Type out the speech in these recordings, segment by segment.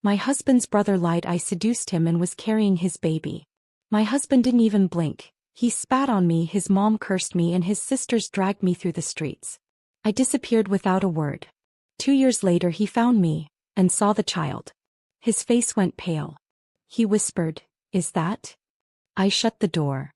My husband's brother lied I seduced him and was carrying his baby. My husband didn't even blink. He spat on me, his mom cursed me, and his sisters dragged me through the streets. I disappeared without a word. 2 years later he found me, and saw the child. His face went pale. He whispered, "Is that?" I shut the door.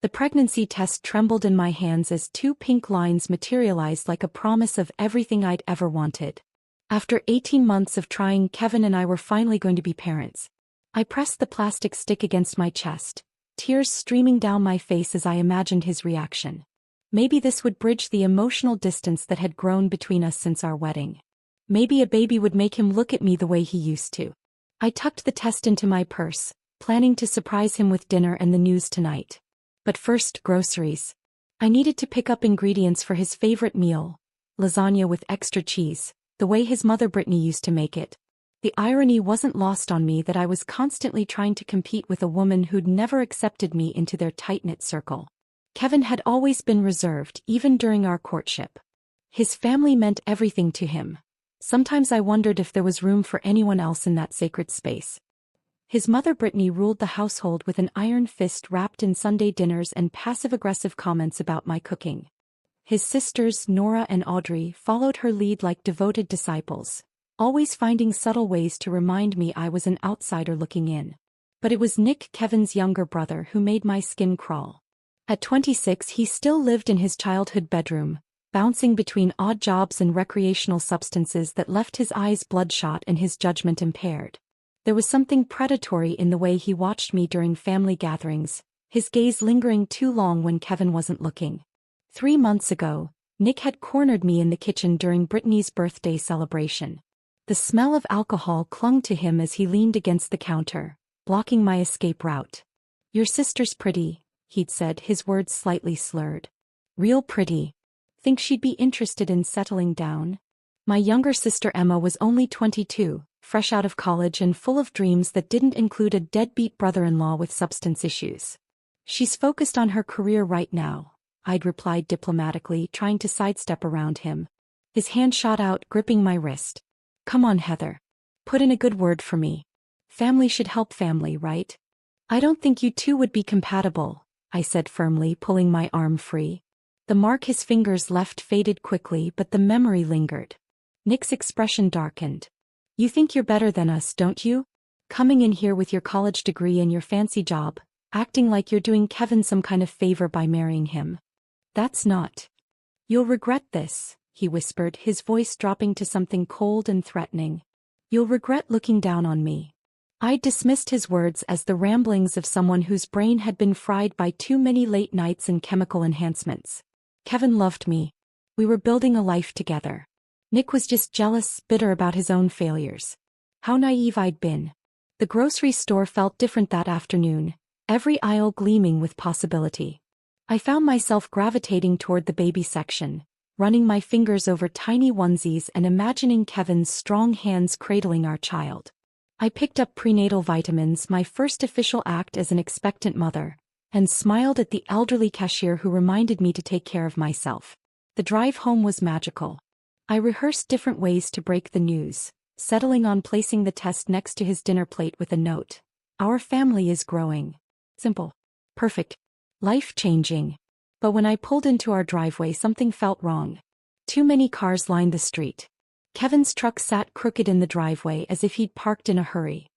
The pregnancy test trembled in my hands as 2 pink lines materialized like a promise of everything I'd ever wanted. After 18 months of trying, Kevin and I were finally going to be parents. I pressed the plastic stick against my chest, tears streaming down my face as I imagined his reaction. Maybe this would bridge the emotional distance that had grown between us since our wedding. Maybe a baby would make him look at me the way he used to. I tucked the test into my purse, planning to surprise him with dinner and the news tonight. But first, groceries. I needed to pick up ingredients for his favorite meal, lasagna with extra cheese, the way his mother Brittany used to make it. The irony wasn't lost on me that I was constantly trying to compete with a woman who'd never accepted me into their tight-knit circle. Kevin had always been reserved, even during our courtship. His family meant everything to him. Sometimes I wondered if there was room for anyone else in that sacred space. His mother Brittany ruled the household with an iron fist wrapped in Sunday dinners and passive-aggressive comments about my cooking. His sisters, Nora and Audrey, followed her lead like devoted disciples, always finding subtle ways to remind me I was an outsider looking in. But it was Nick, Kevin's younger brother, who made my skin crawl. At 26, he still lived in his childhood bedroom, bouncing between odd jobs and recreational substances that left his eyes bloodshot and his judgment impaired. There was something predatory in the way he watched me during family gatherings, his gaze lingering too long when Kevin wasn't looking. 3 months ago, Nick had cornered me in the kitchen during Brittany's birthday celebration. The smell of alcohol clung to him as he leaned against the counter, blocking my escape route. "Your sister's pretty," he'd said, his words slightly slurred. "Real pretty. Think she'd be interested in settling down?" My younger sister Emma was only 22, fresh out of college and full of dreams that didn't include a deadbeat brother-in-law with substance issues. "She's focused on her career right now," I'd replied diplomatically, trying to sidestep around him. His hand shot out, gripping my wrist. "Come on, Heather. Put in a good word for me. Family should help family, right?" "I don't think you two would be compatible," I said firmly, pulling my arm free. The mark his fingers left faded quickly, but the memory lingered. Nick's expression darkened. "You think you're better than us, don't you? Coming in here with your college degree and your fancy job, acting like you're doing Kevin some kind of favor by marrying him. That's not. You'll regret this," he whispered, his voice dropping to something cold and threatening. "You'll regret looking down on me." I dismissed his words as the ramblings of someone whose brain had been fried by too many late nights and chemical enhancements. Kevin loved me. We were building a life together. Nick was just jealous, bitter about his own failures. How naive I'd been. The grocery store felt different that afternoon, every aisle gleaming with possibility. I found myself gravitating toward the baby section, running my fingers over tiny onesies and imagining Kevin's strong hands cradling our child. I picked up prenatal vitamins, my first official act as an expectant mother, and smiled at the elderly cashier who reminded me to take care of myself. The drive home was magical. I rehearsed different ways to break the news, settling on placing the test next to his dinner plate with a note. "Our family is growing." Simple. Perfect. Life-changing. But when I pulled into our driveway, something felt wrong. Too many cars lined the street. Kevin's truck sat crooked in the driveway as if he'd parked in a hurry.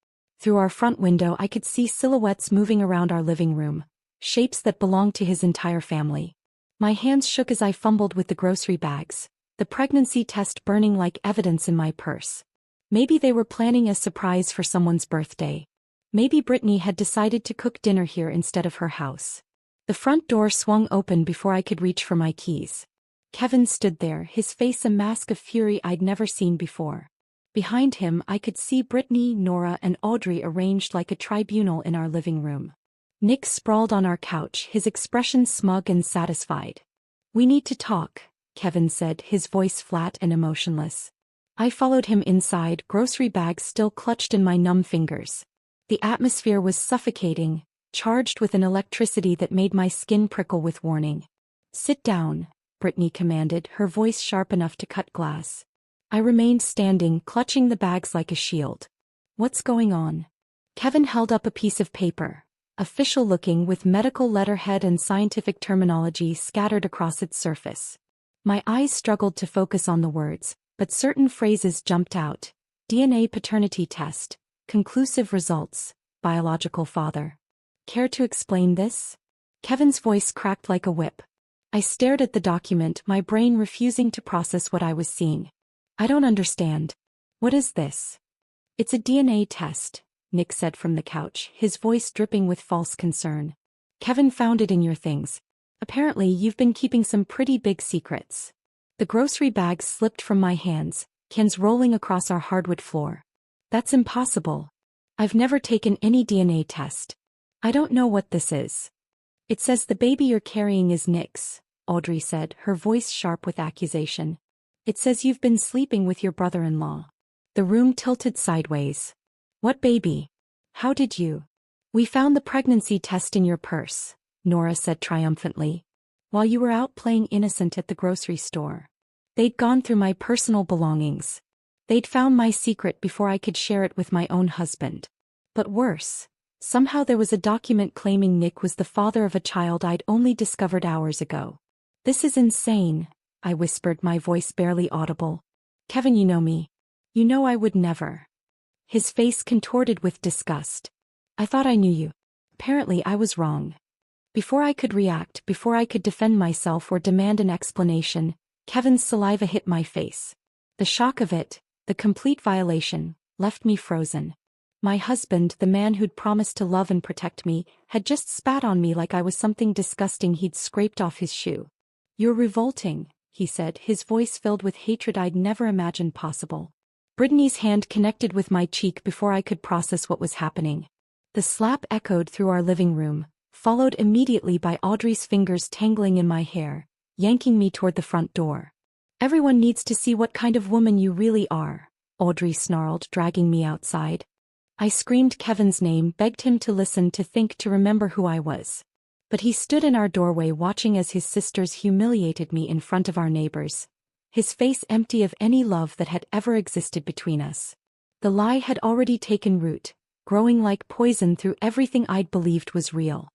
Through our front window I could see silhouettes moving around our living room, shapes that belonged to his entire family. My hands shook as I fumbled with the grocery bags, the pregnancy test burning like evidence in my purse. Maybe they were planning a surprise for someone's birthday. Maybe Brittany had decided to cook dinner here instead of her house. The front door swung open before I could reach for my keys. Kevin stood there, his face a mask of fury I'd never seen before. Behind him I could see Brittany, Nora and Audrey arranged like a tribunal in our living room. Nick sprawled on our couch, his expression smug and satisfied. "We need to talk," Kevin said, his voice flat and emotionless. I followed him inside, grocery bags still clutched in my numb fingers. The atmosphere was suffocating, charged with an electricity that made my skin prickle with warning. "Sit down," Brittany commanded, her voice sharp enough to cut glass. I remained standing, clutching the bags like a shield. What's going on? Kevin held up a piece of paper, official looking with medical letterhead and scientific terminology scattered across its surface. My eyes struggled to focus on the words, but certain phrases jumped out. DNA paternity test, conclusive results, biological father. Care to explain this? Kevin's voice cracked like a whip. I stared at the document, my brain refusing to process what I was seeing. I don't understand. What is this? It's a DNA test, Nick said from the couch, his voice dripping with false concern. Kevin found it in your things. Apparently you've been keeping some pretty big secrets. The grocery bags slipped from my hands, cans rolling across our hardwood floor. That's impossible. I've never taken any DNA test. I don't know what this is. It says the baby you're carrying is Nick's, Audrey said, her voice sharp with accusation. It says you've been sleeping with your brother-in-law. The room tilted sideways. What baby? How did you? We found the pregnancy test in your purse, Nora said triumphantly. While you were out playing innocent at the grocery store. They'd gone through my personal belongings. They'd found my secret before I could share it with my own husband. But worse, somehow there was a document claiming Nick was the father of a child I'd only discovered hours ago. This is insane, I whispered, my voice barely audible. Kevin, you know me. You know I would never. His face contorted with disgust. I thought I knew you. Apparently I was wrong. Before I could react, before I could defend myself or demand an explanation, Kevin's saliva hit my face. The shock of it, the complete violation, left me frozen. My husband, the man who'd promised to love and protect me, had just spat on me like I was something disgusting he'd scraped off his shoe. You're revolting, he said, his voice filled with hatred I'd never imagined possible. Brittany's hand connected with my cheek before I could process what was happening. The slap echoed through our living room, followed immediately by Audrey's fingers tangling in my hair, yanking me toward the front door. Everyone needs to see what kind of woman you really are, Audrey snarled, dragging me outside. I screamed Kevin's name, begged him to listen, to think, to remember who I was. But he stood in our doorway watching as his sisters humiliated me in front of our neighbors, his face empty of any love that had ever existed between us. The lie had already taken root, growing like poison through everything I'd believed was real.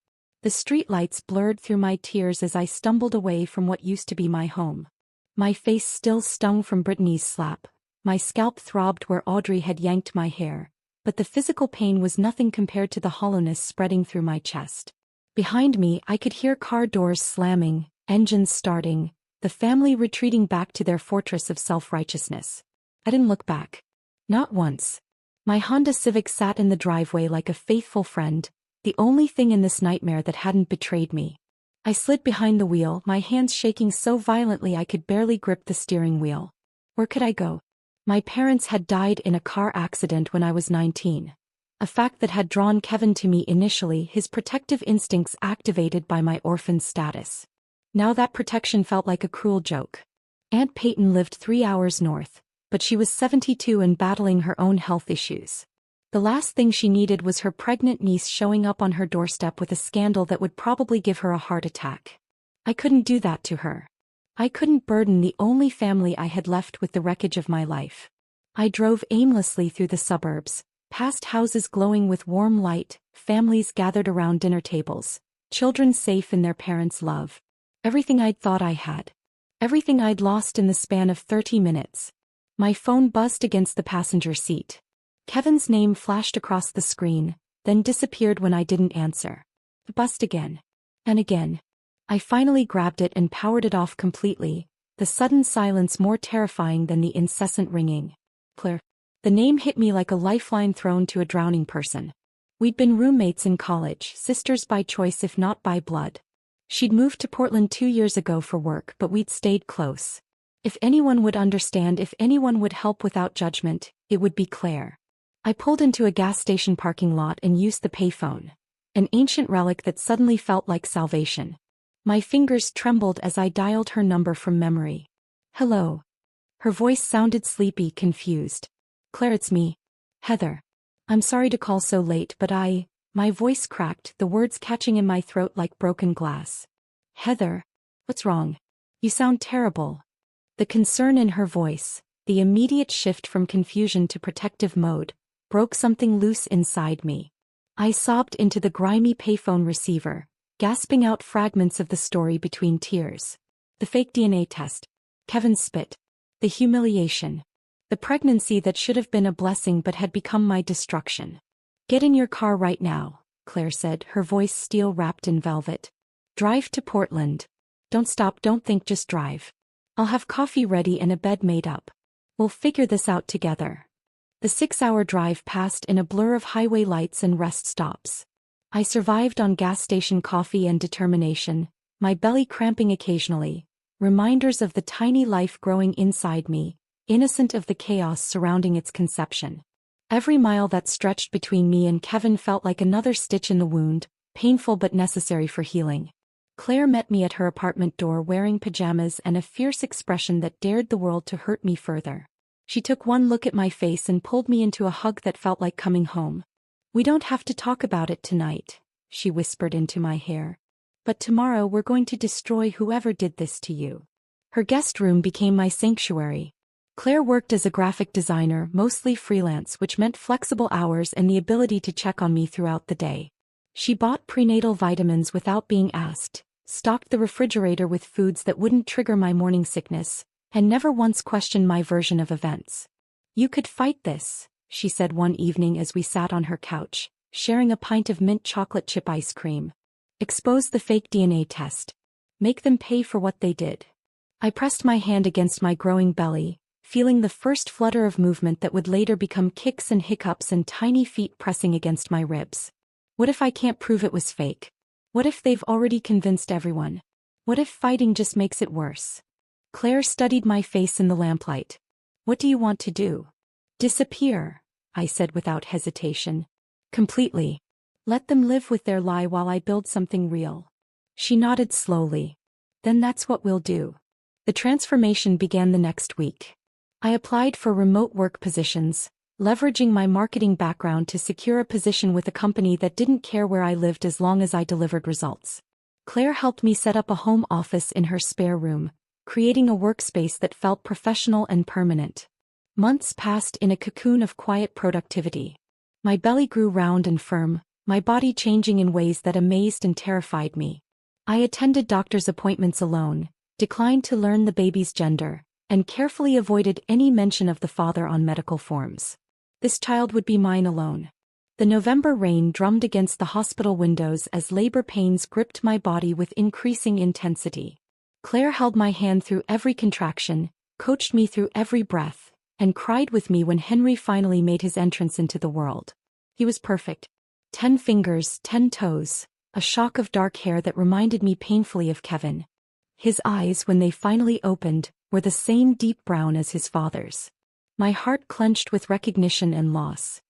The streetlights blurred through my tears as I stumbled away from what used to be my home. My face still stung from Brittany's slap, my scalp throbbed where Audrey had yanked my hair, but the physical pain was nothing compared to the hollowness spreading through my chest. Behind me, I could hear car doors slamming, engines starting, the family retreating back to their fortress of self-righteousness. I didn't look back. Not once. My Honda Civic sat in the driveway like a faithful friend, the only thing in this nightmare that hadn't betrayed me. I slid behind the wheel, my hands shaking so violently I could barely grip the steering wheel. Where could I go? My parents had died in a car accident when I was 19. A fact that had drawn Kevin to me initially, his protective instincts activated by my orphan status. Now that protection felt like a cruel joke. Aunt Peyton lived 3 hours north, but she was 72 and battling her own health issues. The last thing she needed was her pregnant niece showing up on her doorstep with a scandal that would probably give her a heart attack. I couldn't do that to her. I couldn't burden the only family I had left with the wreckage of my life. I drove aimlessly through the suburbs, past houses glowing with warm light, families gathered around dinner tables, children safe in their parents' love. Everything I'd thought I had. Everything I'd lost in the span of 30 minutes. My phone buzzed against the passenger seat. Kevin's name flashed across the screen, then disappeared when I didn't answer. It buzzed again. And again. I finally grabbed it and powered it off completely, the sudden silence more terrifying than the incessant ringing. Claire. The name hit me like a lifeline thrown to a drowning person. We'd been roommates in college, sisters by choice if not by blood. She'd moved to Portland 2 years ago for work, but we'd stayed close. If anyone would understand, if anyone would help without judgment, it would be Claire. I pulled into a gas station parking lot and used the payphone. An ancient relic that suddenly felt like salvation. My fingers trembled as I dialed her number from memory. Hello. Her voice sounded sleepy, confused. Claire, it's me. Heather. I'm sorry to call so late, but my voice cracked, the words catching in my throat like broken glass. Heather. What's wrong? You sound terrible. The concern in her voice, the immediate shift from confusion to protective mode, broke something loose inside me. I sobbed into the grimy payphone receiver, gasping out fragments of the story between tears. The fake DNA test. Kevin's spit. The humiliation. The pregnancy that should have been a blessing but had become my destruction. "Get in your car right now," Claire said, her voice steel-wrapped in velvet. "Drive to Portland. Don't stop, don't think, just drive. I'll have coffee ready and a bed made up. We'll figure this out together." The 6-hour drive passed in a blur of highway lights and rest stops. I survived on gas station coffee and determination, my belly cramping occasionally, reminders of the tiny life growing inside me, innocent of the chaos surrounding its conception. Every mile that stretched between me and Kevin felt like another stitch in the wound, painful but necessary for healing. Claire met me at her apartment door wearing pajamas and a fierce expression that dared the world to hurt me further. She took one look at my face and pulled me into a hug that felt like coming home. "We don't have to talk about it tonight," she whispered into my hair. "But tomorrow we're going to destroy whoever did this to you." Her guest room became my sanctuary. Claire worked as a graphic designer, mostly freelance, which meant flexible hours and the ability to check on me throughout the day. She bought prenatal vitamins without being asked, stocked the refrigerator with foods that wouldn't trigger my morning sickness, and never once questioned my version of events. "You could fight this," she said one evening as we sat on her couch, sharing a pint of mint chocolate chip ice cream. "Expose the fake DNA test. Make them pay for what they did." I pressed my hand against my growing belly, feeling the first flutter of movement that would later become kicks and hiccups and tiny feet pressing against my ribs. What if I can't prove it was fake? What if they've already convinced everyone? What if fighting just makes it worse? Claire studied my face in the lamplight. "What do you want to do?" "Disappear," I said without hesitation. "Completely. Let them live with their lie while I build something real." She nodded slowly. "Then that's what we'll do." The transformation began the next week. I applied for remote work positions, leveraging my marketing background to secure a position with a company that didn't care where I lived as long as I delivered results. Claire helped me set up a home office in her spare room, creating a workspace that felt professional and permanent. Months passed in a cocoon of quiet productivity. My belly grew round and firm, my body changing in ways that amazed and terrified me. I attended doctor's appointments alone, declined to learn the baby's gender, and carefully avoided any mention of the father on medical forms. This child would be mine alone. The November rain drummed against the hospital windows as labor pains gripped my body with increasing intensity. Claire held my hand through every contraction, coached me through every breath, and cried with me when Henry finally made his entrance into the world. He was perfect. 10 fingers, 10 toes, a shock of dark hair that reminded me painfully of Kevin. His eyes, when they finally opened, were the same deep brown as his father's. My heart clenched with recognition and loss.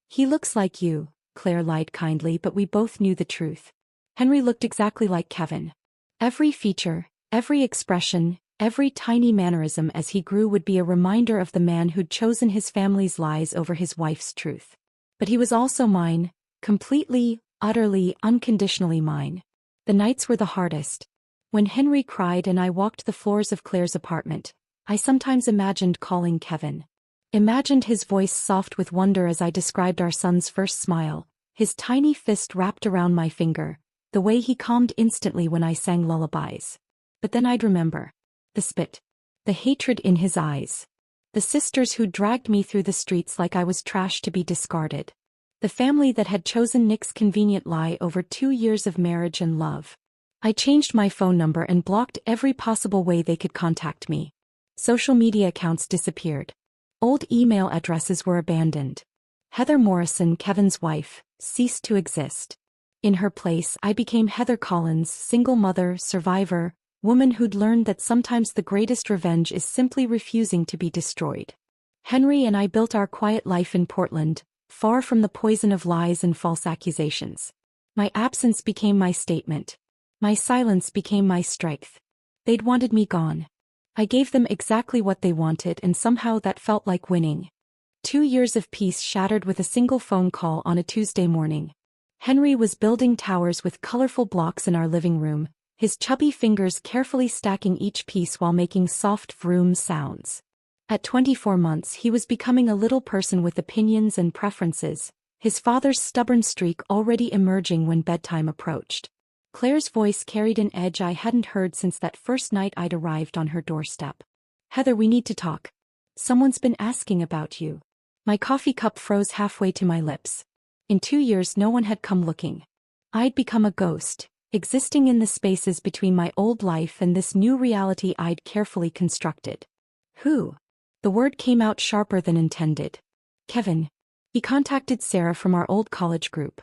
"He looks like you," Claire lied kindly, but we both knew the truth. Henry looked exactly like Kevin. Every feature, every expression, every tiny mannerism as he grew would be a reminder of the man who'd chosen his family's lies over his wife's truth. But he was also mine, completely, utterly, unconditionally mine. The nights were the hardest. When Henry cried and I walked the floors of Claire's apartment, I sometimes imagined calling Kevin. Imagined his voice soft with wonder as I described our son's first smile, his tiny fist wrapped around my finger, the way he calmed instantly when I sang lullabies. But then I'd remember. The spit. The hatred in his eyes. The sisters who dragged me through the streets like I was trash to be discarded. The family that had chosen Nick's convenient lie over 2 years of marriage and love. I changed my phone number and blocked every possible way they could contact me. Social media accounts disappeared. Old email addresses were abandoned. Heather Morrison, Kevin's wife, ceased to exist. In her place, I became Heather Collins, single mother, survivor, woman who'd learned that sometimes the greatest revenge is simply refusing to be destroyed. Henry and I built our quiet life in Portland, far from the poison of lies and false accusations. My absence became my statement. My silence became my strength. They'd wanted me gone. I gave them exactly what they wanted, and somehow that felt like winning. 2 years of peace shattered with a single phone call on a Tuesday morning. Henry was building towers with colorful blocks in our living room, his chubby fingers carefully stacking each piece while making soft vroom sounds. At 24 months he was becoming a little person with opinions and preferences, his father's stubborn streak already emerging when bedtime approached. Claire's voice carried an edge I hadn't heard since that first night I'd arrived on her doorstep. "Heather, we need to talk. Someone's been asking about you." My coffee cup froze halfway to my lips. In 2 years no one had come looking. I'd become a ghost, existing in the spaces between my old life and this new reality I'd carefully constructed. "Who?" The word came out sharper than intended. "Kevin. He contacted Sarah from our old college group.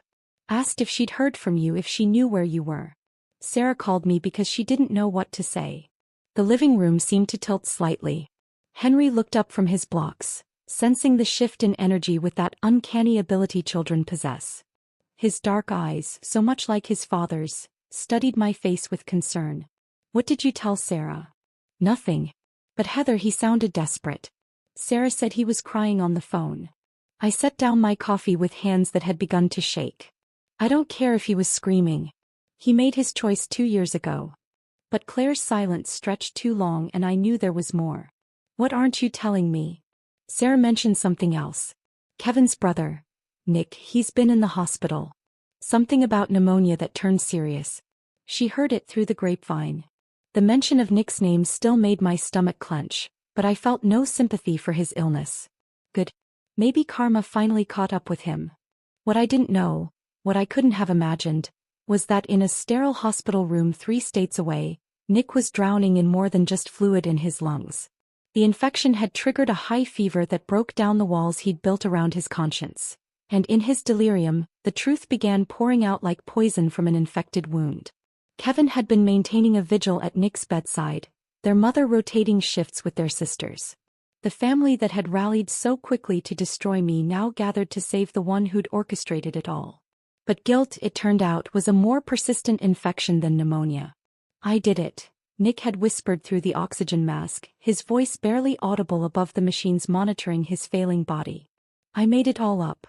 Asked if she'd heard from you, if she knew where you were." Sarah called me because she didn't know what to say. The living room seemed to tilt slightly. Henry looked up from his blocks, sensing the shift in energy with that uncanny ability children possess. His dark eyes, so much like his father's, studied my face with concern. "What did you tell Sarah?" "Nothing." "But Heather," he sounded desperate. "Sarah said he was crying on the phone." I set down my coffee with hands that had begun to shake. "I don't care if he was screaming. He made his choice 2 years ago." But Claire's silence stretched too long and I knew there was more. "What aren't you telling me?" "Sarah mentioned something else. Kevin's brother, Nick, he's been in the hospital. Something about pneumonia that turned serious. She heard it through the grapevine." The mention of Nick's name still made my stomach clench, but I felt no sympathy for his illness. Good. Maybe karma finally caught up with him. What I didn't know, what I couldn't have imagined, was that in a sterile hospital room 3 states away, Nick was drowning in more than just fluid in his lungs. The infection had triggered a high fever that broke down the walls he'd built around his conscience. And in his delirium, the truth began pouring out like poison from an infected wound. Kevin had been maintaining a vigil at Nick's bedside, their mother rotating shifts with their sisters. The family that had rallied so quickly to destroy me now gathered to save the one who'd orchestrated it all. But guilt, it turned out, was a more persistent infection than pneumonia. "I did it," Nick had whispered through the oxygen mask, his voice barely audible above the machines monitoring his failing body. "I made it all up."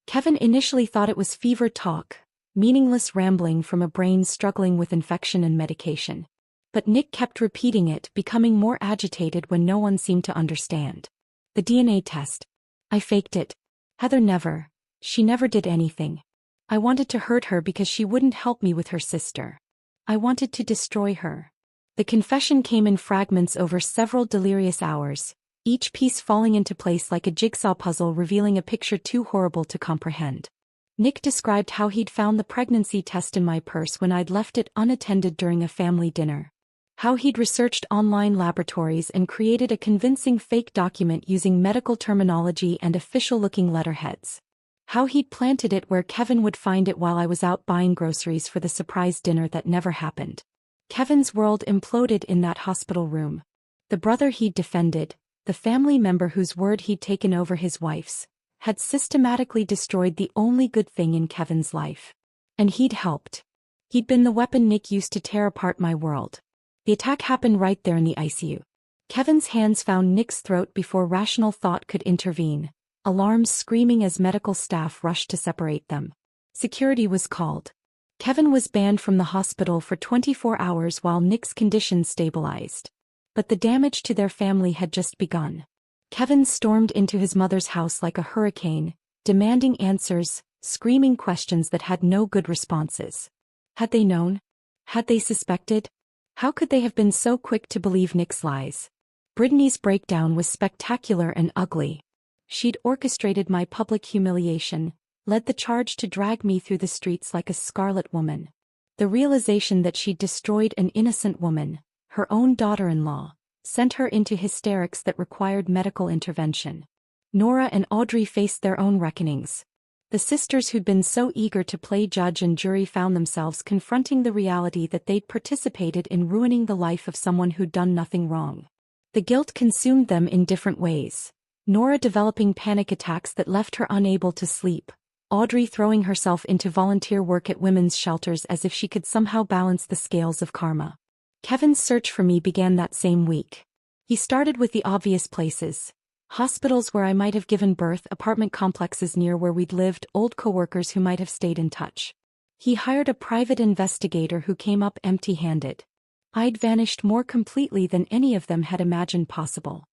Kevin initially thought it was fever talk, meaningless rambling from a brain struggling with infection and medication. But Nick kept repeating it, becoming more agitated when no one seemed to understand. "The DNA test. I faked it. Heather never. She never did anything. I wanted to hurt her because she wouldn't help me with her sister. I wanted to destroy her." The confession came in fragments over several delirious hours, each piece falling into place like a jigsaw puzzle revealing a picture too horrible to comprehend. Nick described how he'd found the pregnancy test in my purse when I'd left it unattended during a family dinner. How he'd researched online laboratories and created a convincing fake document using medical terminology and official-looking letterheads. How he'd planted it where Kevin would find it while I was out buying groceries for the surprise dinner that never happened. Kevin's world imploded in that hospital room. The brother he'd defended, the family member whose word he'd taken over his wife's, had systematically destroyed the only good thing in Kevin's life. And he'd helped. He'd been the weapon Nick used to tear apart my world. The attack happened right there in the ICU. Kevin's hands found Nick's throat before rational thought could intervene, alarms screaming as medical staff rushed to separate them. Security was called. Kevin was banned from the hospital for 24 hours while Nick's condition stabilized. But the damage to their family had just begun. Kevin stormed into his mother's house like a hurricane, demanding answers, screaming questions that had no good responses. Had they known? Had they suspected? How could they have been so quick to believe Nick's lies? Brittany's breakdown was spectacular and ugly. She'd orchestrated my public humiliation, led the charge to drag me through the streets like a scarlet woman. The realization that she'd destroyed an innocent woman, her own daughter-in-law, sent her into hysterics that required medical intervention. Nora and Audrey faced their own reckonings. The sisters who'd been so eager to play judge and jury found themselves confronting the reality that they'd participated in ruining the life of someone who'd done nothing wrong. The guilt consumed them in different ways. Nora developing panic attacks that left her unable to sleep. Audrey throwing herself into volunteer work at women's shelters as if she could somehow balance the scales of karma. Kevin's search for me began that same week. He started with the obvious places. Hospitals where I might have given birth, apartment complexes near where we'd lived, old coworkers who might have stayed in touch. He hired a private investigator who came up empty-handed. I'd vanished more completely than any of them had imagined possible.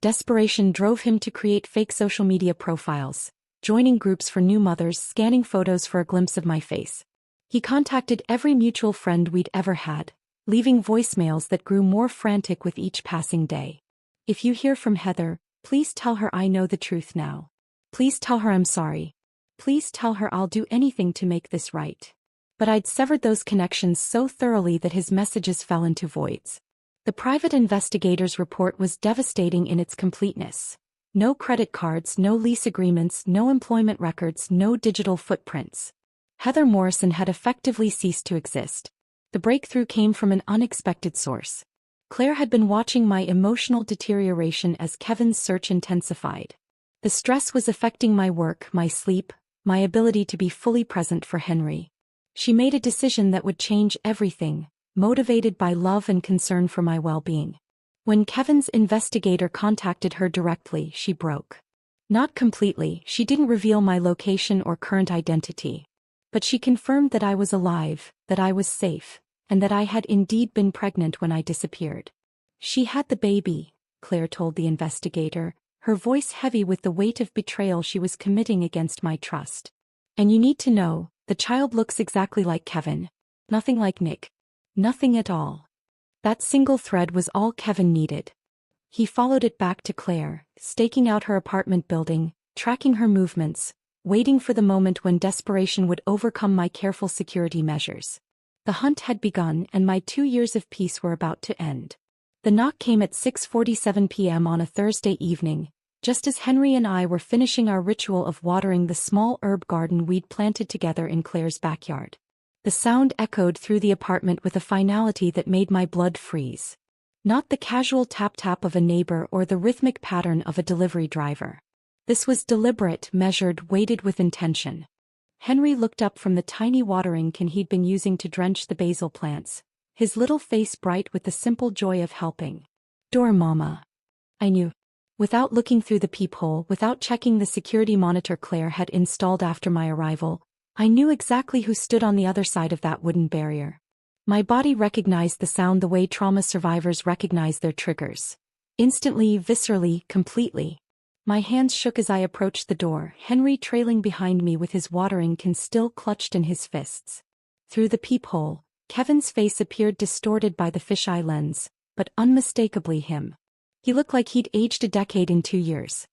Desperation drove him to create fake social media profiles, joining groups for new mothers, scanning photos for a glimpse of my face. He contacted every mutual friend we'd ever had, leaving voicemails that grew more frantic with each passing day. If you hear from Heather, please tell her I know the truth now. Please tell her I'm sorry. Please tell her I'll do anything to make this right. But I'd severed those connections so thoroughly that his messages fell into voids. The private investigator's report was devastating in its completeness. No credit cards, no lease agreements, no employment records, no digital footprints. Heather Morrison had effectively ceased to exist. The breakthrough came from an unexpected source. Claire had been watching my emotional deterioration as Kevin's search intensified. The stress was affecting my work, my sleep, my ability to be fully present for Henry. She made a decision that would change everything, motivated by love and concern for my well-being. When Kevin's investigator contacted her directly, she broke. Not completely, she didn't reveal my location or current identity. But she confirmed that I was alive, that I was safe, and that I had indeed been pregnant when I disappeared. She had the baby, Claire told the investigator, her voice heavy with the weight of betrayal she was committing against my trust. And you need to know, the child looks exactly like Kevin. Nothing like Nick. Nothing at all. That single thread was all Kevin needed. He followed it back to Claire, staking out her apartment building, tracking her movements, waiting for the moment when desperation would overcome my careful security measures. The hunt had begun and my 2 years of peace were about to end. The knock came at 6:47 p.m. on a Thursday evening, just as Henry and I were finishing our ritual of watering the small herb garden we'd planted together in Claire's backyard. The sound echoed through the apartment with a finality that made my blood freeze. Not the casual tap-tap of a neighbor or the rhythmic pattern of a delivery driver. This was deliberate, measured, weighted with intention. Henry looked up from the tiny watering can he'd been using to drench the basil plants, his little face bright with the simple joy of helping. "Door, Mama." I knew. Without looking through the peephole, without checking the security monitor Claire had installed after my arrival, I knew exactly who stood on the other side of that wooden barrier. My body recognized the sound the way trauma survivors recognize their triggers. Instantly, viscerally, completely. My hands shook as I approached the door, Henry trailing behind me with his watering can still clutched in his fists. Through the peephole, Kevin's face appeared distorted by the fisheye lens, but unmistakably him. He looked like he'd aged a decade in 2 years.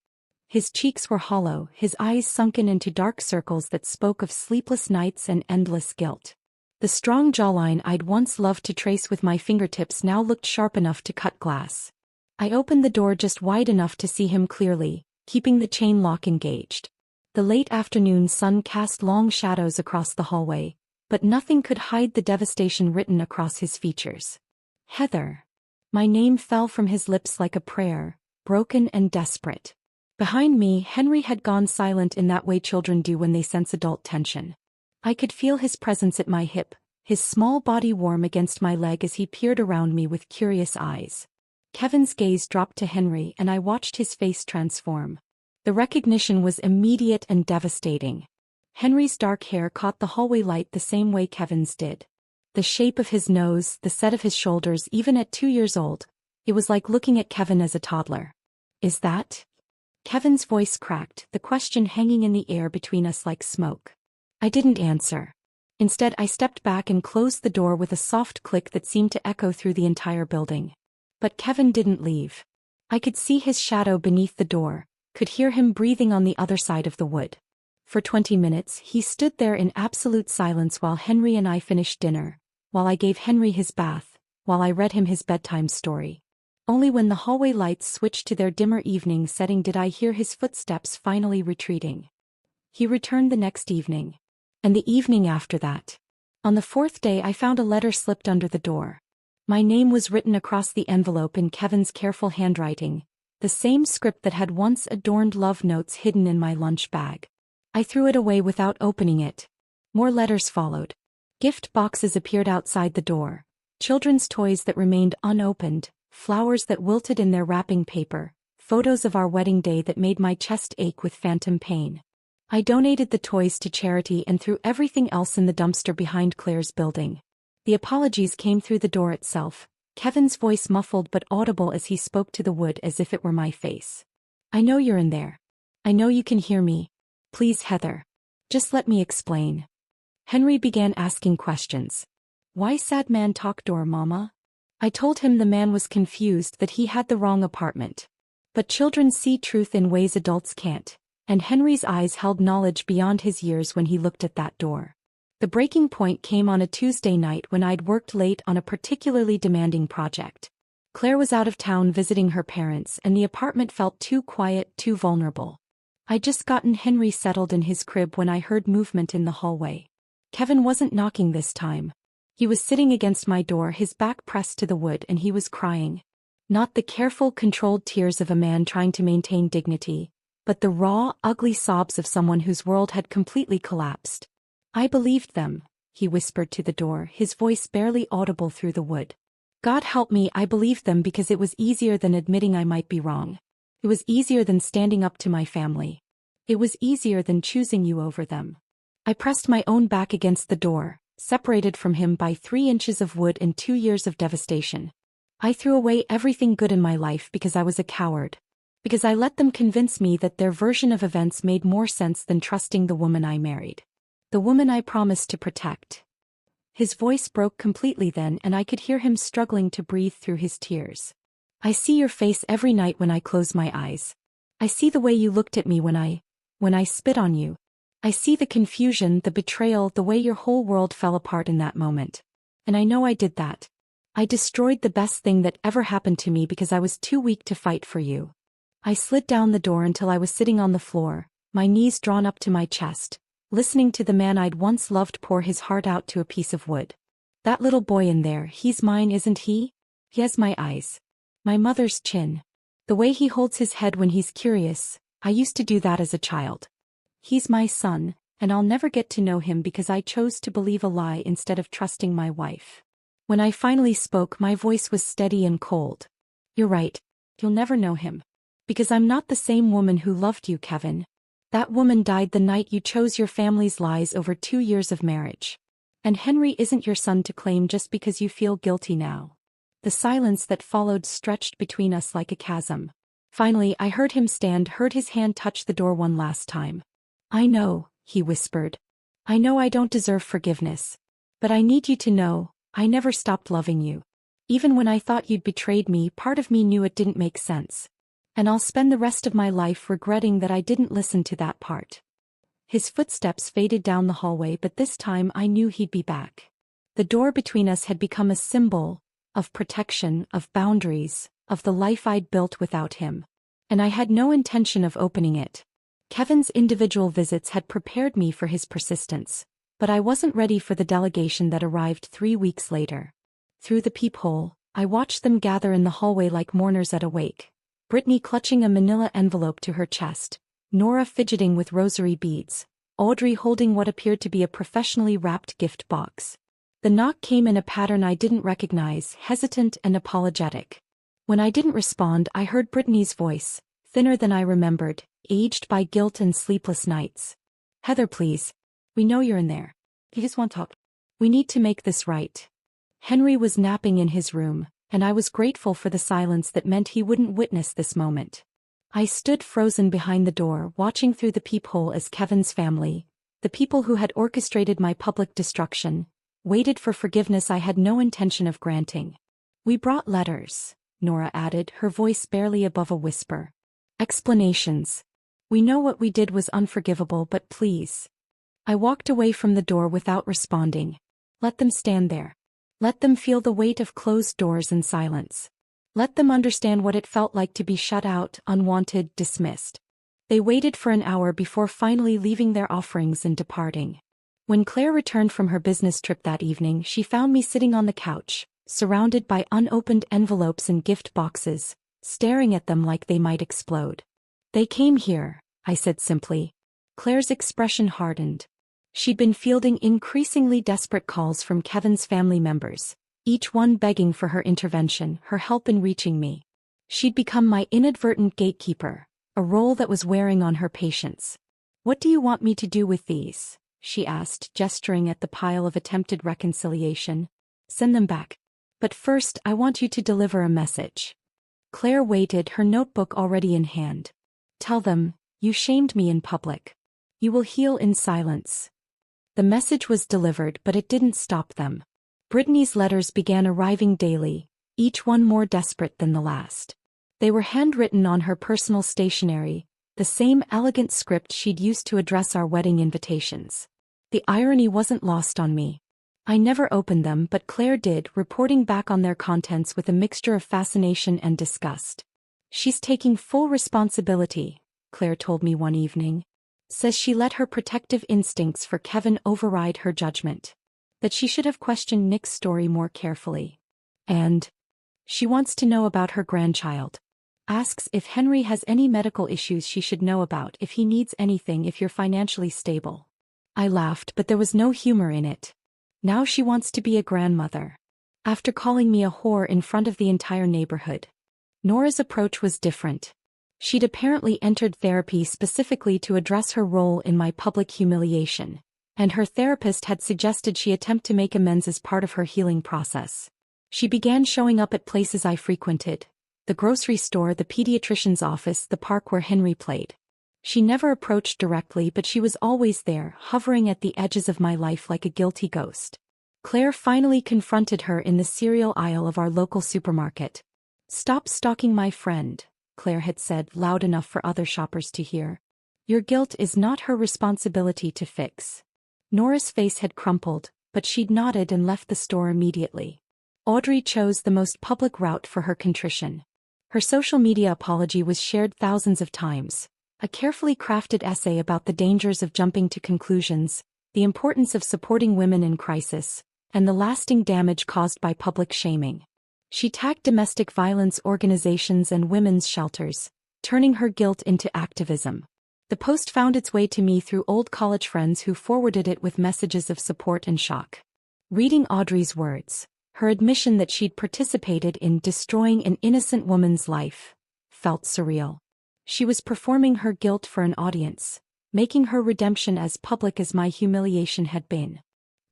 His cheeks were hollow, his eyes sunken into dark circles that spoke of sleepless nights and endless guilt. The strong jawline I'd once loved to trace with my fingertips now looked sharp enough to cut glass. I opened the door just wide enough to see him clearly, keeping the chain lock engaged. The late afternoon sun cast long shadows across the hallway, but nothing could hide the devastation written across his features. "Heather." My name fell from his lips like a prayer, broken and desperate. Behind me, Henry had gone silent in that way children do when they sense adult tension. I could feel his presence at my hip, his small body warm against my leg as he peered around me with curious eyes. Kevin's gaze dropped to Henry and I watched his face transform. The recognition was immediate and devastating. Henry's dark hair caught the hallway light the same way Kevin's did. The shape of his nose, the set of his shoulders, even at 2 years old, it was like looking at Kevin as a toddler. "Is that?" Kevin's voice cracked, the question hanging in the air between us like smoke. I didn't answer. Instead, I stepped back and closed the door with a soft click that seemed to echo through the entire building. But Kevin didn't leave. I could see his shadow beneath the door, could hear him breathing on the other side of the wood. For 20 minutes, he stood there in absolute silence while Henry and I finished dinner, while I gave Henry his bath, while I read him his bedtime story. Only when the hallway lights switched to their dimmer evening setting did I hear his footsteps finally retreating. He returned the next evening. And the evening after that. On the 4th day I found a letter slipped under the door. My name was written across the envelope in Kevin's careful handwriting, the same script that had once adorned love notes hidden in my lunch bag. I threw it away without opening it. More letters followed. Gift boxes appeared outside the door, children's toys that remained unopened, flowers that wilted in their wrapping paper, photos of our wedding day that made my chest ache with phantom pain. I donated the toys to charity and threw everything else in the dumpster behind Claire's building. The apologies came through the door itself, Kevin's voice muffled but audible as he spoke to the wood as if it were my face. I know you're in there. I know you can hear me. Please, Heather. Just let me explain. Henry began asking questions. Why sad man talk door, mama? I told him the man was confused that he had the wrong apartment. But children see truth in ways adults can't, and Henry's eyes held knowledge beyond his years when he looked at that door. The breaking point came on a Tuesday night when I'd worked late on a particularly demanding project. Claire was out of town visiting her parents and the apartment felt too quiet, too vulnerable. I'd just gotten Henry settled in his crib when I heard movement in the hallway. Kevin wasn't knocking this time. He was sitting against my door, his back pressed to the wood, and he was crying. Not the careful, controlled tears of a man trying to maintain dignity, but the raw, ugly sobs of someone whose world had completely collapsed. I believed them, he whispered to the door, his voice barely audible through the wood. God help me, I believed them because it was easier than admitting I might be wrong. It was easier than standing up to my family. It was easier than choosing you over them. I pressed my own back against the door, separated from him by 3 inches of wood and 2 years of devastation. I threw away everything good in my life because I was a coward. Because I let them convince me that their version of events made more sense than trusting the woman I married. The woman I promised to protect. His voice broke completely then, and I could hear him struggling to breathe through his tears. I see your face every night when I close my eyes. I see the way you looked at me when I spit on you. I see the confusion, the betrayal, the way your whole world fell apart in that moment. And I know I did that. I destroyed the best thing that ever happened to me because I was too weak to fight for you. I slid down the door until I was sitting on the floor, my knees drawn up to my chest, listening to the man I'd once loved pour his heart out to a piece of wood. That little boy in there, he's mine, isn't he? He has my eyes. My mother's chin. The way he holds his head when he's curious, I used to do that as a child. He's my son, and I'll never get to know him because I chose to believe a lie instead of trusting my wife. When I finally spoke, my voice was steady and cold. You're right. You'll never know him. Because I'm not the same woman who loved you, Kevin. That woman died the night you chose your family's lies over 2 years of marriage. And Henry isn't your son to claim just because you feel guilty now. The silence that followed stretched between us like a chasm. Finally, I heard him stand, heard his hand touch the door one last time. I know, he whispered. I know I don't deserve forgiveness. But I need you to know, I never stopped loving you. Even when I thought you'd betrayed me, part of me knew it didn't make sense. And I'll spend the rest of my life regretting that I didn't listen to that part. His footsteps faded down the hallway, but this time I knew he'd be back. The door between us had become a symbol of protection, of boundaries, of the life I'd built without him. And I had no intention of opening it. Kevin's individual visits had prepared me for his persistence, but I wasn't ready for the delegation that arrived 3 weeks later. Through the peephole, I watched them gather in the hallway like mourners at a wake. Brittany clutching a manila envelope to her chest, Nora fidgeting with rosary beads, Audrey holding what appeared to be a professionally wrapped gift box. The knock came in a pattern I didn't recognize, hesitant and apologetic. When I didn't respond, I heard Brittany's voice, thinner than I remembered, aged by guilt and sleepless nights. Heather, please. We know you're in there. You just want to talk. We need to make this right. Henry was napping in his room, and I was grateful for the silence that meant he wouldn't witness this moment. I stood frozen behind the door, watching through the peephole as Kevin's family, the people who had orchestrated my public destruction, waited for forgiveness I had no intention of granting. We brought letters, Nora added, her voice barely above a whisper. Explanations. We know what we did was unforgivable, but please. I walked away from the door without responding. Let them stand there. Let them feel the weight of closed doors and silence. Let them understand what it felt like to be shut out, unwanted, dismissed. They waited for an hour before finally leaving their offerings and departing. When Claire returned from her business trip that evening, she found me sitting on the couch, surrounded by unopened envelopes and gift boxes, staring at them like they might explode. They came here, I said simply. Claire's expression hardened. She'd been fielding increasingly desperate calls from Kevin's family members, each one begging for her intervention, her help in reaching me. She'd become my inadvertent gatekeeper, a role that was wearing on her patience. What do you want me to do with these? She asked, gesturing at the pile of attempted reconciliation. Send them back. But first, I want you to deliver a message. Claire waited, her notebook already in hand. Tell them, you shamed me in public. You will heal in silence. The message was delivered, but it didn't stop them. Brittany's letters began arriving daily, each one more desperate than the last. They were handwritten on her personal stationery, the same elegant script she'd used to address our wedding invitations. The irony wasn't lost on me. I never opened them, but Claire did, reporting back on their contents with a mixture of fascination and disgust. She's taking full responsibility, Claire told me one evening. Says she let her protective instincts for Kevin override her judgment. That she should have questioned Nick's story more carefully. And she wants to know about her grandchild. Asks if Henry has any medical issues she should know about, if he needs anything, if you're financially stable. I laughed, but there was no humor in it. Now she wants to be a grandmother. After calling me a whore in front of the entire neighborhood. Nora's approach was different. She'd apparently entered therapy specifically to address her role in my public humiliation, and her therapist had suggested she attempt to make amends as part of her healing process. She began showing up at places I frequented, the grocery store, the pediatrician's office, the park where Henry played. She never approached directly, but she was always there, hovering at the edges of my life like a guilty ghost. Claire finally confronted her in the cereal aisle of our local supermarket. "Stop stalking my friend," Claire had said, loud enough for other shoppers to hear. "Your guilt is not her responsibility to fix." Nora's face had crumpled, but she'd nodded and left the store immediately. Audrey chose the most public route for her contrition. Her social media apology was shared thousands of times. A carefully crafted essay about the dangers of jumping to conclusions, the importance of supporting women in crisis, and the lasting damage caused by public shaming. She tagged domestic violence organizations and women's shelters, turning her guilt into activism. The post found its way to me through old college friends who forwarded it with messages of support and shock. Reading Audrey's words, her admission that she'd participated in destroying an innocent woman's life, felt surreal. She was performing her guilt for an audience, making her redemption as public as my humiliation had been.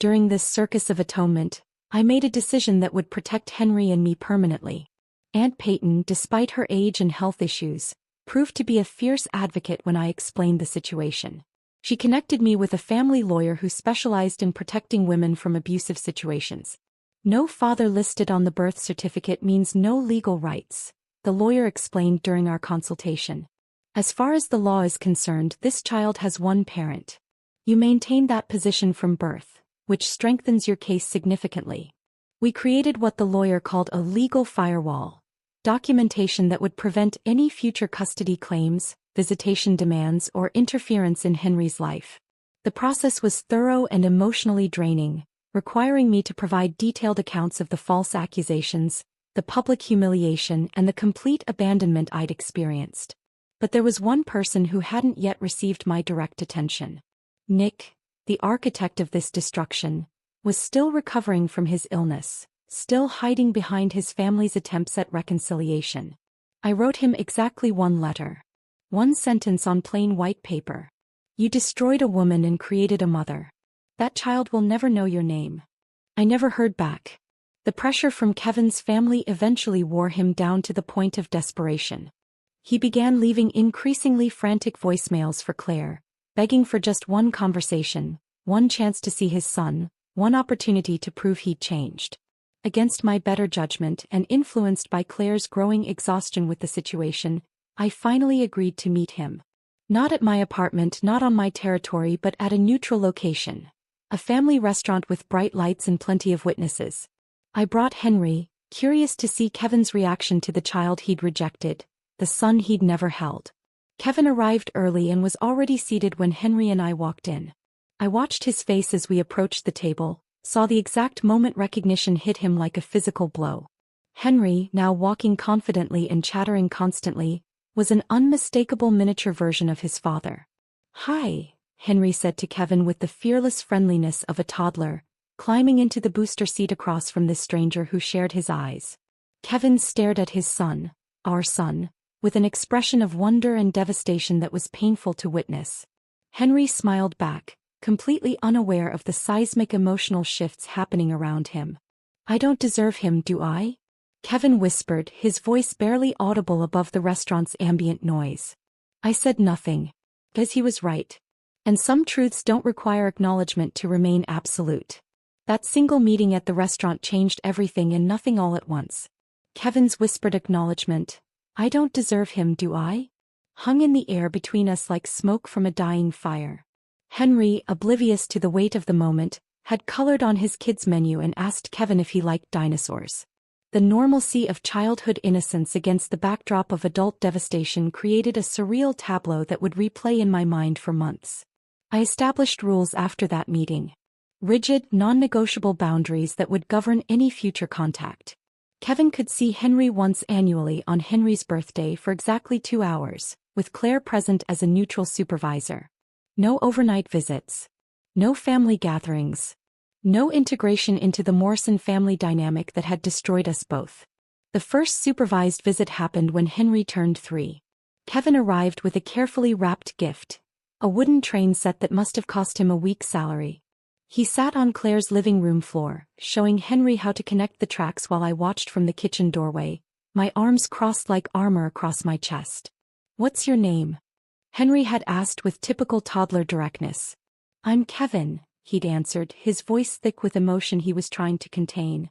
During this circus of atonement, I made a decision that would protect Henry and me permanently. Aunt Peyton, despite her age and health issues, proved to be a fierce advocate when I explained the situation. She connected me with a family lawyer who specialized in protecting women from abusive situations. "No father listed on the birth certificate means no legal rights," the lawyer explained during our consultation. "As far as the law is concerned, this child has one parent. You maintain that position from birth, which strengthens your case significantly." We created what the lawyer called a legal firewall, documentation that would prevent any future custody claims, visitation demands, or interference in Henry's life. The process was thorough and emotionally draining, requiring me to provide detailed accounts of the false accusations, the public humiliation, and the complete abandonment I'd experienced. But there was one person who hadn't yet received my direct attention. Nick, the architect of this destruction, was still recovering from his illness, still hiding behind his family's attempts at reconciliation. I wrote him exactly one letter. One sentence on plain white paper. "You destroyed a woman and created a mother. That child will never know your name." I never heard back. The pressure from Kevin's family eventually wore him down to the point of desperation. He began leaving increasingly frantic voicemails for Claire, begging for just one conversation, one chance to see his son, one opportunity to prove he'd changed. Against my better judgment and influenced by Claire's growing exhaustion with the situation, I finally agreed to meet him. Not at my apartment, not on my territory, but at a neutral location. A family restaurant with bright lights and plenty of witnesses. I brought Henry, curious to see Kevin's reaction to the child he'd rejected, the son he'd never held. Kevin arrived early and was already seated when Henry and I walked in. I watched his face as we approached the table, saw the exact moment recognition hit him like a physical blow. Henry, now walking confidently and chattering constantly, was an unmistakable miniature version of his father. "Hi," Henry said to Kevin with the fearless friendliness of a toddler, climbing into the booster seat across from this stranger who shared his eyes. Kevin stared at his son, our son, with an expression of wonder and devastation that was painful to witness. Henry smiled back, completely unaware of the seismic emotional shifts happening around him. I don't deserve him, do I? Kevin whispered, his voice barely audible above the restaurant's ambient noise. I said nothing. Because he was right. And some truths don't require acknowledgement to remain absolute. That single meeting at the restaurant changed everything and nothing all at once. Kevin's whispered acknowledgement, I don't deserve him, do I? Hung in the air between us like smoke from a dying fire. Henry, oblivious to the weight of the moment, had colored on his kids' menu and asked Kevin if he liked dinosaurs. The normalcy of childhood innocence against the backdrop of adult devastation created a surreal tableau that would replay in my mind for months. I established rules after that meeting. Rigid, non-negotiable boundaries that would govern any future contact. Kevin could see Henry once annually on Henry's birthday for exactly 2 hours, with Claire present as a neutral supervisor. No overnight visits. No family gatherings. No integration into the Morrison family dynamic that had destroyed us both. The first supervised visit happened when Henry turned 3. Kevin arrived with a carefully wrapped gift, a wooden train set that must have cost him a week's salary. He sat on Claire's living room floor, showing Henry how to connect the tracks while I watched from the kitchen doorway, my arms crossed like armor across my chest. What's your name? Henry had asked with typical toddler directness. I'm Kevin, he'd answered, his voice thick with emotion he was trying to contain.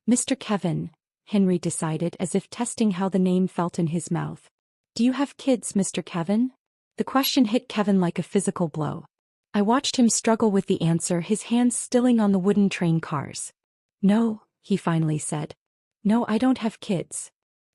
Mr. Kevin, Henry decided, as if testing how the name felt in his mouth. Do you have kids, Mr. Kevin? The question hit Kevin like a physical blow. I watched him struggle with the answer, his hands stilling on the wooden train cars. No, he finally said. No, I don't have kids.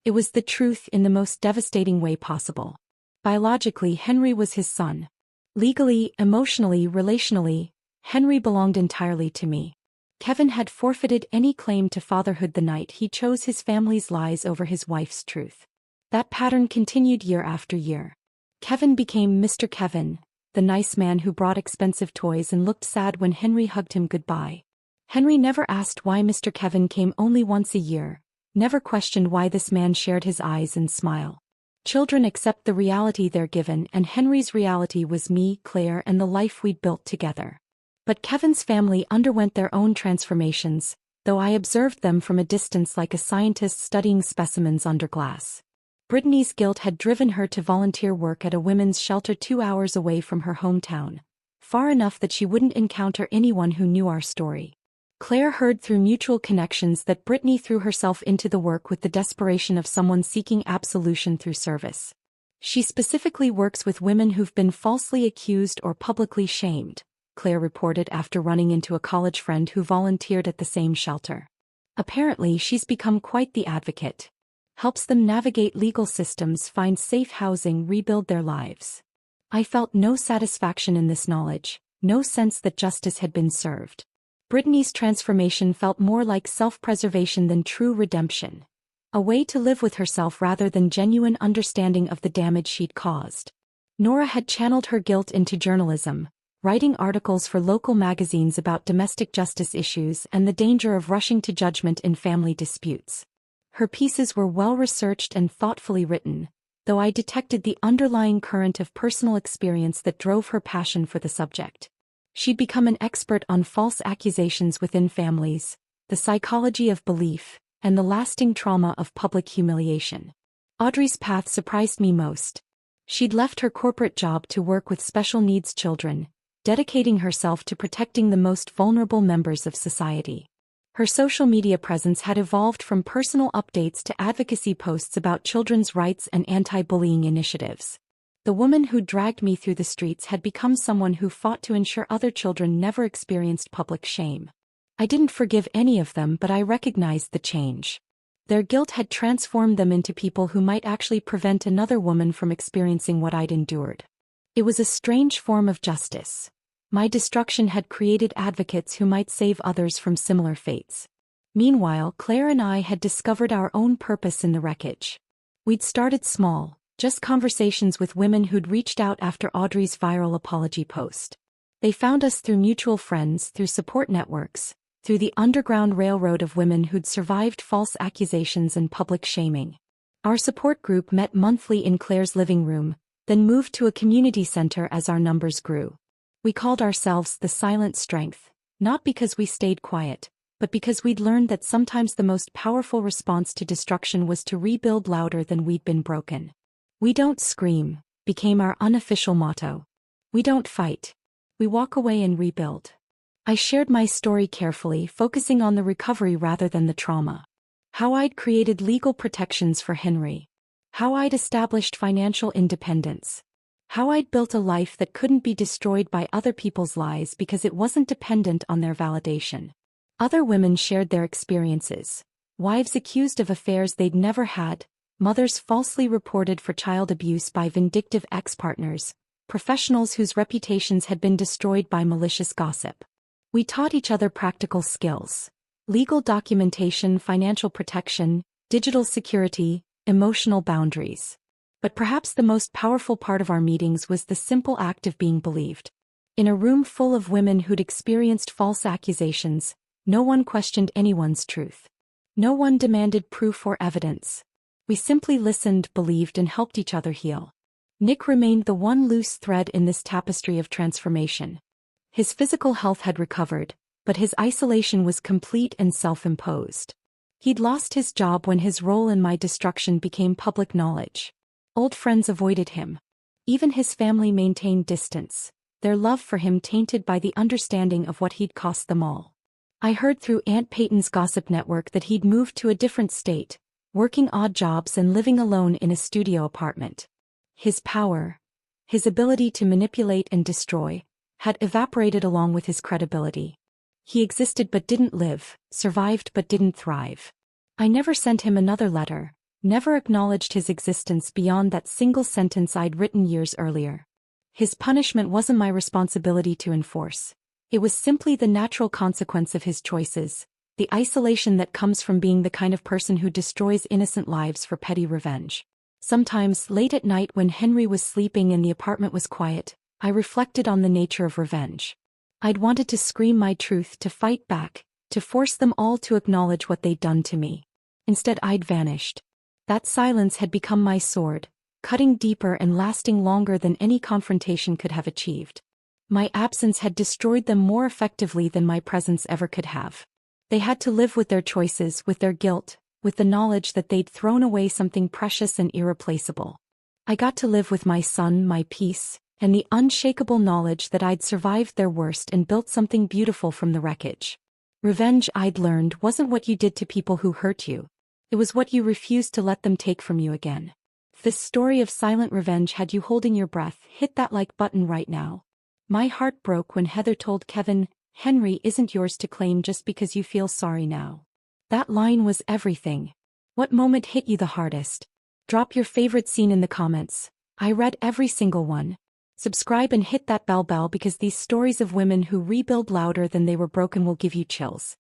It was the truth in the most devastating way possible. Biologically, Henry was his son. Legally, emotionally, relationally, Henry belonged entirely to me. Kevin had forfeited any claim to fatherhood the night he chose his family's lies over his wife's truth. That pattern continued year after year. Kevin became Mr. Kevin, the nice man who brought expensive toys and looked sad when Henry hugged him goodbye. Henry never asked why Mr. Kevin came only once a year, never questioned why this man shared his eyes and smile. Children accept the reality they're given, and Henry's reality was me, Claire, and the life we'd built together. But Kevin's family underwent their own transformations, though I observed them from a distance like a scientist studying specimens under glass. Brittany's guilt had driven her to volunteer work at a women's shelter 2 hours away from her hometown, far enough that she wouldn't encounter anyone who knew our story. Claire heard through mutual connections that Brittany threw herself into the work with the desperation of someone seeking absolution through service. She specifically works with women who've been falsely accused or publicly shamed, Claire reported after running into a college friend who volunteered at the same shelter. Apparently, she's become quite the advocate. Helps them navigate legal systems, find safe housing, rebuild their lives. I felt no satisfaction in this knowledge, no sense that justice had been served. Brittany's transformation felt more like self-preservation than true redemption. A way to live with herself rather than genuine understanding of the damage she'd caused. Nora had channeled her guilt into journalism, writing articles for local magazines about domestic justice issues and the danger of rushing to judgment in family disputes. Her pieces were well-researched and thoughtfully written, though I detected the underlying current of personal experience that drove her passion for the subject. She'd become an expert on false accusations within families, the psychology of belief, and the lasting trauma of public humiliation. Audrey's path surprised me most. She'd left her corporate job to work with special needs children, dedicating herself to protecting the most vulnerable members of society. Her social media presence had evolved from personal updates to advocacy posts about children's rights and anti-bullying initiatives. The woman who dragged me through the streets had become someone who fought to ensure other children never experienced public shame. I didn't forgive any of them, but I recognized the change. Their guilt had transformed them into people who might actually prevent another woman from experiencing what I'd endured. It was a strange form of justice. My destruction had created advocates who might save others from similar fates. Meanwhile, Claire and I had discovered our own purpose in the wreckage. We'd started small, just conversations with women who'd reached out after Audrey's viral apology post. They found us through mutual friends, through support networks, through the underground railroad of women who'd survived false accusations and public shaming. Our support group met monthly in Claire's living room, then moved to a community center as our numbers grew. We called ourselves the Silent Strength, not because we stayed quiet, but because we'd learned that sometimes the most powerful response to destruction was to rebuild louder than we'd been broken. "We don't scream" became our unofficial motto. We don't fight. We walk away and rebuild. I shared my story carefully, focusing on the recovery rather than the trauma. How I'd created legal protections for Henry. How I'd established financial independence. How I'd built a life that couldn't be destroyed by other people's lies because it wasn't dependent on their validation. Other women shared their experiences. Wives accused of affairs they'd never had, mothers falsely reported for child abuse by vindictive ex-partners, professionals whose reputations had been destroyed by malicious gossip. We taught each other practical skills: legal documentation, financial protection, digital security, emotional boundaries. But perhaps the most powerful part of our meetings was the simple act of being believed. In a room full of women who'd experienced false accusations, no one questioned anyone's truth. No one demanded proof or evidence. We simply listened, believed, and helped each other heal. Nick remained the one loose thread in this tapestry of transformation. His physical health had recovered, but his isolation was complete and self-imposed. He'd lost his job when his role in my destruction became public knowledge. Old friends avoided him. Even his family maintained distance, their love for him tainted by the understanding of what he'd cost them all. I heard through Aunt Peyton's gossip network that he'd moved to a different state, working odd jobs and living alone in a studio apartment. His power, his ability to manipulate and destroy, had evaporated along with his credibility. He existed but didn't live, survived but didn't thrive. I never sent him another letter, never acknowledged his existence beyond that single sentence I'd written years earlier. His punishment wasn't my responsibility to enforce. It was simply the natural consequence of his choices, the isolation that comes from being the kind of person who destroys innocent lives for petty revenge. Sometimes, late at night when Henry was sleeping and the apartment was quiet, I reflected on the nature of revenge. I'd wanted to scream my truth, to fight back, to force them all to acknowledge what they'd done to me. Instead, I'd vanished. That silence had become my sword, cutting deeper and lasting longer than any confrontation could have achieved. My absence had destroyed them more effectively than my presence ever could have. They had to live with their choices, with their guilt, with the knowledge that they'd thrown away something precious and irreplaceable. I got to live with my son, my peace, and the unshakable knowledge that I'd survived their worst and built something beautiful from the wreckage. Revenge, I'd learned, wasn't what you did to people who hurt you. It was what you refused to let them take from you again. If this story of silent revenge had you holding your breath, hit that like button right now. My heart broke when Heather told Kevin, "Henry isn't yours to claim just because you feel sorry now." That line was everything. What moment hit you the hardest? Drop your favorite scene in the comments. I read every single one. Subscribe and hit that bell because these stories of women who rebuild louder than they were broken will give you chills.